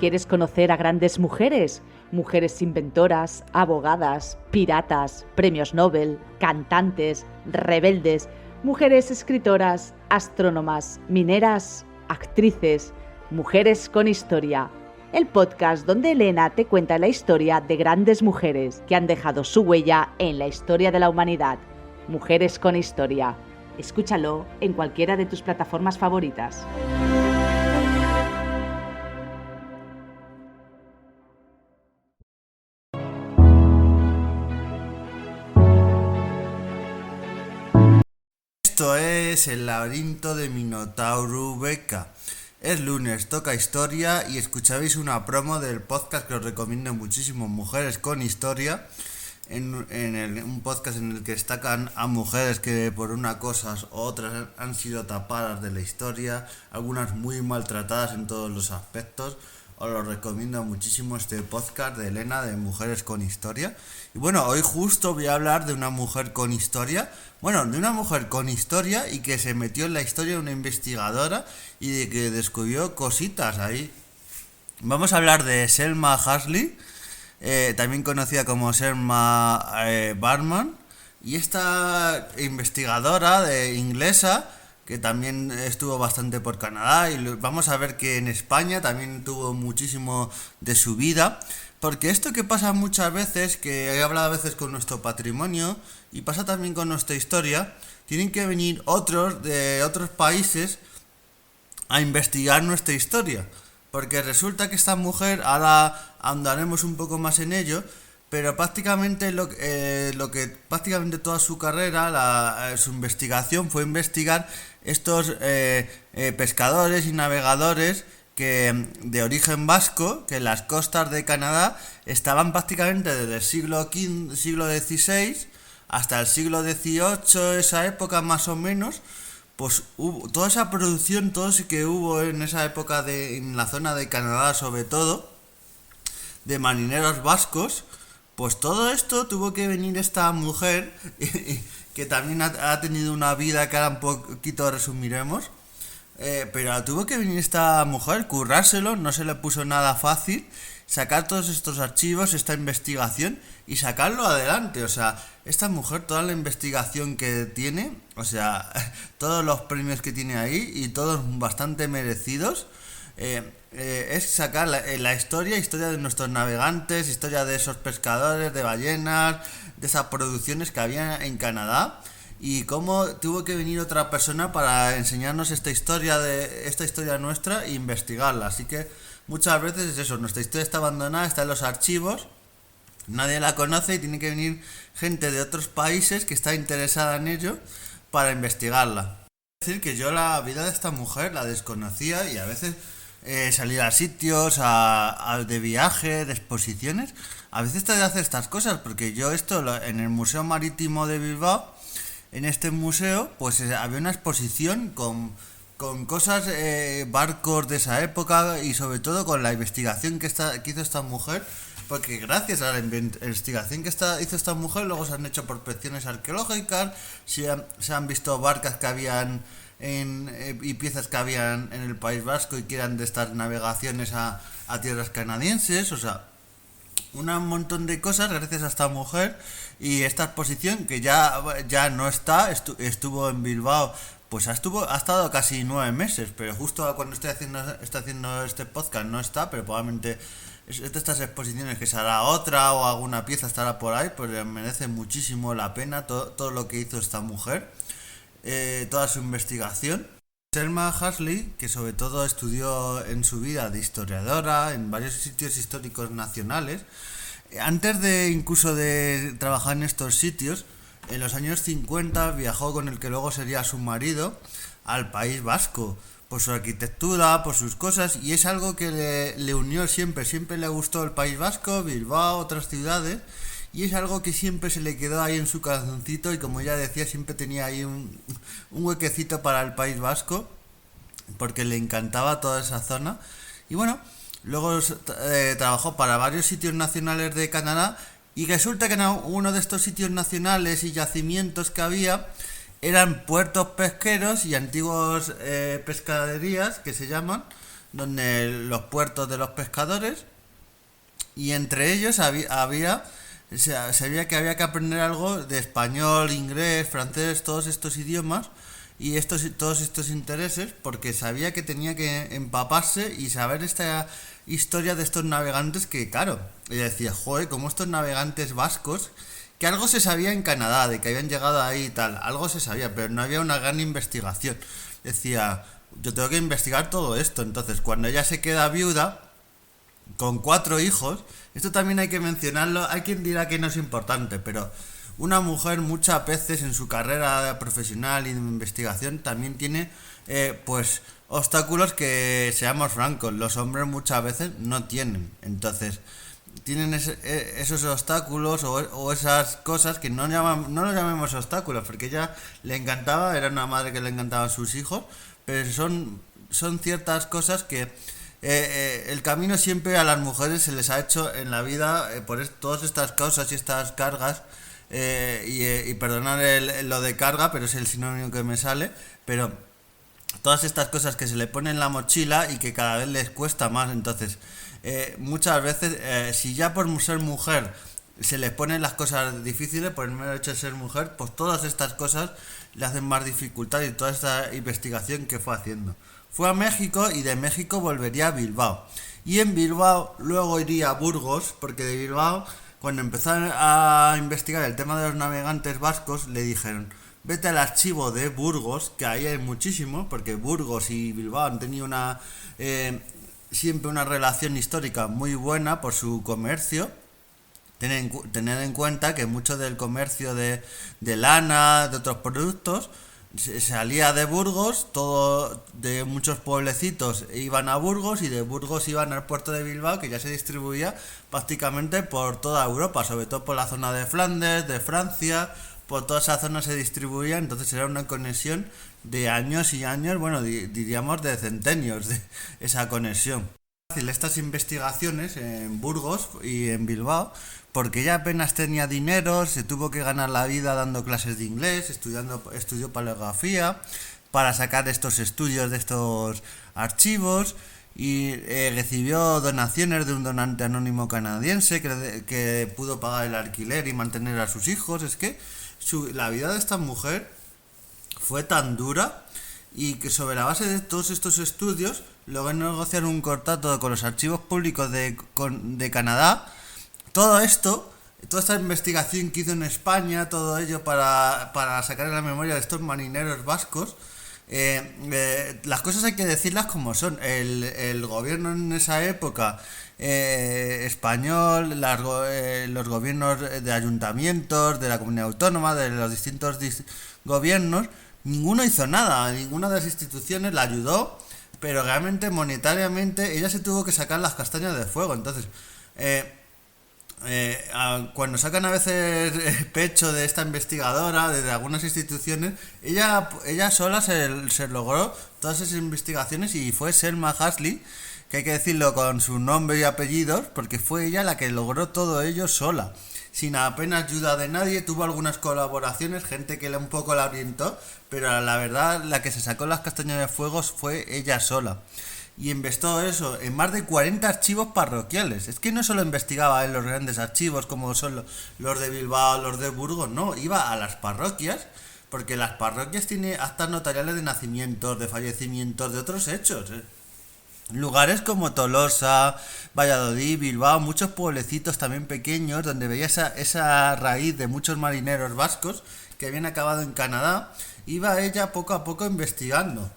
¿Quieres conocer a grandes mujeres? Mujeres inventoras, abogadas, piratas, premios Nobel, cantantes, rebeldes, mujeres escritoras, astrónomas, mineras, actrices, mujeres con historia. El podcast donde Elena te cuenta la historia de grandes mujeres que han dejado su huella en la historia de la humanidad. Mujeres con historia. Escúchalo en cualquiera de tus plataformas favoritas. Esto es El laberinto de Minotauro Beca. Es lunes, toca historia y escuchabais una promo del podcast que os recomiendo muchísimo, Mujeres con Historia, un podcast en el que destacan a mujeres que por una cosa u otra han sido tapadas de la historia, algunas muy maltratadas en todos los aspectos. Os lo recomiendo muchísimo este podcast de Elena de Mujeres con Historia. Y bueno, hoy justo voy a hablar de una mujer con historia. Bueno, de una mujer con historia y que se metió en la historia de una investigadora y de que descubrió cositas ahí. Vamos a hablar de Selma Hasley, también conocida como Selma Barman. Y esta investigadora inglesa que también estuvo bastante por Canadá, y vamos a ver que en España también tuvo muchísimo de su vida, porque esto que pasa muchas veces, que he hablado a veces con nuestro patrimonio y pasa también con nuestra historia, tienen que venir otros de otros países a investigar nuestra historia, porque resulta que esta mujer, ahora ahondaremos un poco más en ello, pero prácticamente lo que prácticamente toda su carrera, su investigación fue investigar estos pescadores y navegadores que de origen vasco, que en las costas de Canadá estaban prácticamente desde el siglo XVI hasta el siglo XVIII, esa época más o menos. Pues hubo toda esa producción, todo eso que hubo en esa época en la zona de Canadá, sobre todo de marineros vascos. Pues todo esto tuvo que venir esta mujer, que también ha tenido una vida que ahora un poquito resumiremos, pero tuvo que venir esta mujer, currárselo, no se le puso nada fácil, sacar todos estos archivos, esta investigación y sacarlo adelante. O sea, esta mujer, toda la investigación que tiene, o sea, todos los premios que tiene ahí y todos bastante merecidos, es sacar la historia de nuestros navegantes, historia de esos pescadores, de ballenas, de esas producciones que había en Canadá, y cómo tuvo que venir otra persona para enseñarnos esta historia nuestra e investigarla. Así que muchas veces es eso, nuestra historia está abandonada, está en los archivos, nadie la conoce y tiene que venir gente de otros países que está interesada en ello para investigarla. Es decir, que yo la vida de esta mujer la desconocía y a veces salir a sitios de viaje, de exposiciones, a veces te hace estas cosas, porque yo en el Museo Marítimo de Bilbao, en este museo, pues había una exposición con cosas, barcos de esa época, y sobre todo con la investigación que hizo esta mujer, porque gracias a la investigación que hizo esta mujer, luego se han hecho prospecciones arqueológicas, se han visto barcas que habían y piezas que habían en el País Vasco y que eran de estas navegaciones a tierras canadienses. O sea, un montón de cosas gracias a esta mujer. Y esta exposición, que ya no está, estuvo en Bilbao, pues ha estado casi 9 meses, pero justo cuando estoy haciendo este podcast no está, pero probablemente es de estas exposiciones que se hará otra o alguna pieza estará por ahí, pues merece muchísimo la pena todo lo que hizo esta mujer, toda su investigación. Selma Hasley, que sobre todo estudió en su vida de historiadora en varios sitios históricos nacionales, antes de incluso de trabajar en estos sitios, en los años 50 viajó con el que luego sería su marido al País Vasco, por su arquitectura, por sus cosas, y es algo que le unió siempre le gustó el País Vasco, Bilbao, otras ciudades, y es algo que siempre se le quedó ahí en su corazoncito, y como ya decía, siempre tenía ahí un huequecito para el País Vasco, porque le encantaba toda esa zona. Y bueno, luego trabajó para varios sitios nacionales de Canadá, y resulta que en uno de estos sitios nacionales y yacimientos que había eran puertos pesqueros y antiguos pescaderías que se llaman, donde los puertos de los pescadores, y entre ellos sabía que había que aprender algo de español, inglés, francés, todos estos idiomas y todos estos intereses, porque sabía que tenía que empaparse y saber esta historia de estos navegantes que, claro, ella decía, joder, como estos navegantes vascos, que algo se sabía en Canadá, de que habían llegado ahí y tal, algo se sabía, pero no había una gran investigación. Decía, yo tengo que investigar todo esto. Entonces, cuando ella se queda viuda, con 4 hijos, esto también hay que mencionarlo, hay quien dirá que no es importante, pero una mujer muchas veces en su carrera profesional y de investigación también tiene, pues, obstáculos que, seamos francos, los hombres muchas veces no tienen. Entonces, tienen esos obstáculos o esas cosas que no lo llamemos obstáculos, porque ella le encantaba, era una madre que le encantaban sus hijos, pero son ciertas cosas que el camino siempre a las mujeres se les ha hecho en la vida por todas estas causas y estas cargas, y perdonar lo de carga, pero es el sinónimo que me sale, pero todas estas cosas que se le ponen en la mochila y que cada vez les cuesta más. Entonces, muchas veces, si ya por ser mujer se les ponen las cosas difíciles por el mero hecho de ser mujer, pues todas estas cosas le hacen más dificultad, y toda esta investigación que fue haciendo. Fue a México y de México volvería a Bilbao. Y en Bilbao luego iría a Burgos, porque de Bilbao, cuando empezó a investigar el tema de los navegantes vascos, le dijeron, vete al archivo de Burgos, que ahí hay muchísimo, porque Burgos y Bilbao han tenido siempre una relación histórica muy buena por su comercio. Tener en cuenta que mucho del comercio de lana, de otros productos, salía de Burgos, todo de muchos pueblecitos iban a Burgos, y de Burgos iban al puerto de Bilbao, que ya se distribuía prácticamente por toda Europa, sobre todo por la zona de Flandes, de Francia, por toda esa zona se distribuía. Entonces era una conexión de años y años, bueno, diríamos de centenios de esa conexión. Estas investigaciones en Burgos y en Bilbao, porque ella apenas tenía dinero, se tuvo que ganar la vida dando clases de inglés, estudió paleografía para sacar estos estudios de estos archivos, y recibió donaciones de un donante anónimo canadiense que pudo pagar el alquiler y mantener a sus hijos. Es que la vida de esta mujer fue tan dura, y que sobre la base de todos estos estudios logró negociar un contrato con los archivos públicos de Canadá. Todo esto, toda esta investigación que hizo en España, todo ello para sacar en la memoria de estos marineros vascos, las cosas hay que decirlas como son. El gobierno en esa época, español, los gobiernos de ayuntamientos, de la comunidad autónoma, de los distintos gobiernos, ninguno hizo nada, ninguna de las instituciones la ayudó, pero realmente monetariamente ella se tuvo que sacar las castañas del fuego. Entonces, cuando sacan a veces pecho de esta investigadora, de algunas instituciones, ella sola se logró todas esas investigaciones, y fue Selma Hasley, que hay que decirlo con su nombre y apellidos, porque fue ella la que logró todo ello sola, sin apenas ayuda de nadie. Tuvo algunas colaboraciones, gente que un poco la orientó, pero la verdad, la que se sacó las castañas de fuego fue ella sola. Y investigó eso en más de 40 archivos parroquiales. Es que no solo investigaba en los grandes archivos como son los de Bilbao, los de Burgos, no, iba a las parroquias, porque las parroquias tienen actas notariales de nacimientos, de fallecimientos, de otros hechos. Lugares como Tolosa, Valladolid, Bilbao, muchos pueblecitos también pequeños, donde veía esa raíz de muchos marineros vascos que habían acabado en Canadá. Iba ella poco a poco investigando,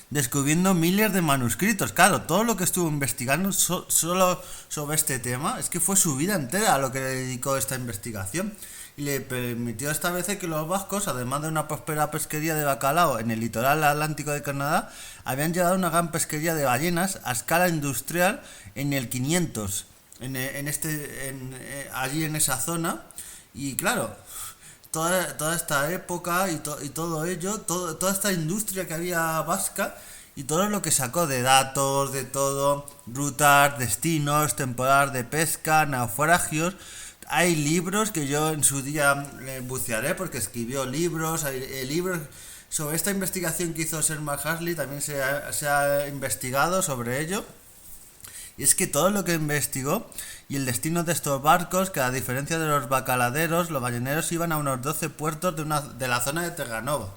descubriendo miles de manuscritos. Claro, todo lo que estuvo investigando solo sobre este tema, es que fue su vida entera a lo que le dedicó esta investigación. Y le permitió establecer que los vascos, además de una próspera pesquería de bacalao en el litoral atlántico de Canadá, habían llevado una gran pesquería de ballenas a escala industrial en el 500, allí en esa zona. Y claro, toda esta época y todo ello, toda esta industria que había vasca, y todo lo que sacó de datos, de todo, rutas, destinos, temporada de pesca, naufragios. Hay libros que yo en su día bucearé, porque escribió libros, hay libros sobre esta investigación que hizo Selma Hasley, también se ha investigado sobre ello. Y es que todo lo que investigó y el destino de estos barcos, que a diferencia de los bacaladeros, los balleneros iban a unos 12 puertos de la zona de Terranova.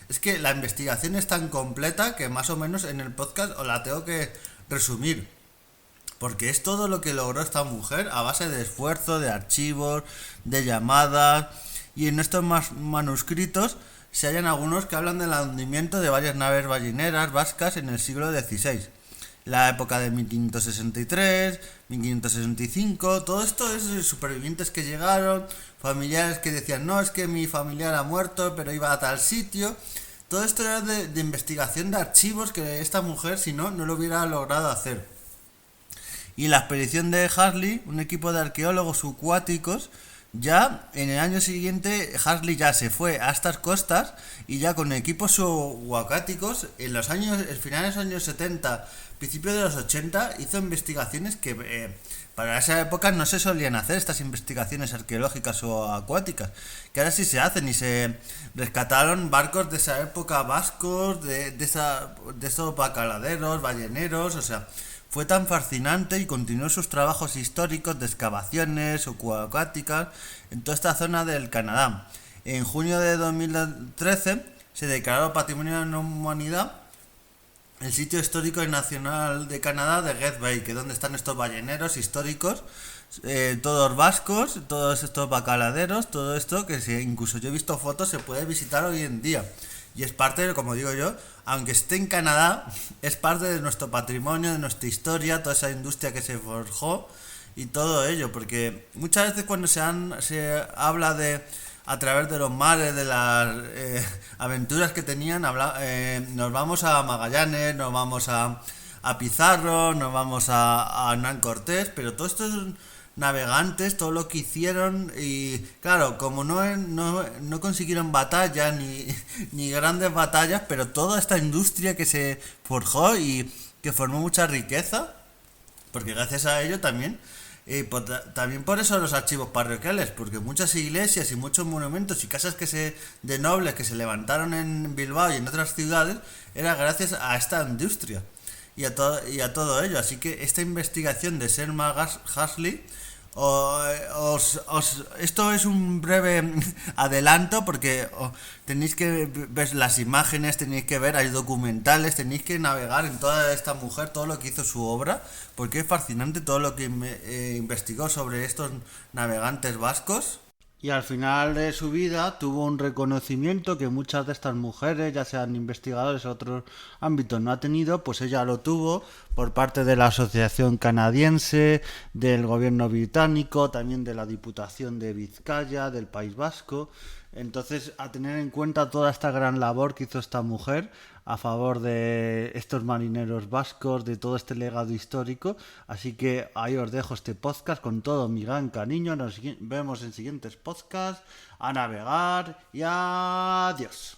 Es que la investigación es tan completa que más o menos en el podcast os la tengo que resumir. Porque es todo lo que logró esta mujer a base de esfuerzo, de archivos, de llamadas. Y en estos manuscritos se hallan algunos que hablan del hundimiento de varias naves balleneras vascas en el siglo XVI. La época de 1563, 1565, todo esto es supervivientes que llegaron, familiares que decían, no, es que mi familiar ha muerto, pero iba a tal sitio. Todo esto era de investigación de archivos que esta mujer, si no, no lo hubiera logrado hacer. Y la expedición de Hasley, un equipo de arqueólogos subacuáticos, ya en el año siguiente Hasley ya se fue a estas costas y ya con equipos subacuáticos en los años, el finales de los años 70, principios de los 80, hizo investigaciones que para esa época no se solían hacer, estas investigaciones arqueológicas o acuáticas, que ahora sí se hacen, y se rescataron barcos de esa época vascos, de estos bacaladeros, balleneros, o sea, fue tan fascinante y continuó sus trabajos históricos de excavaciones acuáticas en toda esta zona del Canadá. En junio de 2013 se declaró Patrimonio de la Humanidad el sitio histórico y nacional de Canadá de Red Bay, que es donde están estos balleneros históricos, todos vascos, todos estos bacaladeros, todo esto que incluso yo he visto fotos, se puede visitar hoy en día. Y es parte, como digo yo, aunque esté en Canadá, es parte de nuestro patrimonio, de nuestra historia, toda esa industria que se forjó y todo ello, porque muchas veces cuando se habla de a través de los mares, de las aventuras que tenían, nos vamos a Magallanes, nos vamos a Pizarro, nos vamos a Hernán Cortés, pero todos estos navegantes, todo lo que hicieron, y claro, como no consiguieron batalla ni grandes batallas, pero toda esta industria que se forjó y que formó mucha riqueza, porque gracias a ello también también por eso los archivos parroquiales, porque muchas iglesias y muchos monumentos y casas de nobles que se levantaron en Bilbao y en otras ciudades era gracias a esta industria y a todo ello. Así que esta investigación de Selma Hasley, esto es un breve adelanto, porque tenéis que ver las imágenes, tenéis que ver, hay documentales, tenéis que navegar en toda esta mujer, todo lo que hizo su obra, porque es fascinante todo lo que investigó sobre estos navegantes vascos. Y al final de su vida tuvo un reconocimiento que muchas de estas mujeres, ya sean investigadores o otros ámbitos, no ha tenido, pues ella lo tuvo por parte de la Asociación Canadiense, del gobierno británico, también de la Diputación de Vizcaya, del País Vasco. Entonces, a tener en cuenta toda esta gran labor que hizo esta mujer a favor de estos marineros vascos, de todo este legado histórico. Así que ahí os dejo este podcast con todo mi gran cariño. Nos vemos en siguientes podcasts. A navegar y adiós.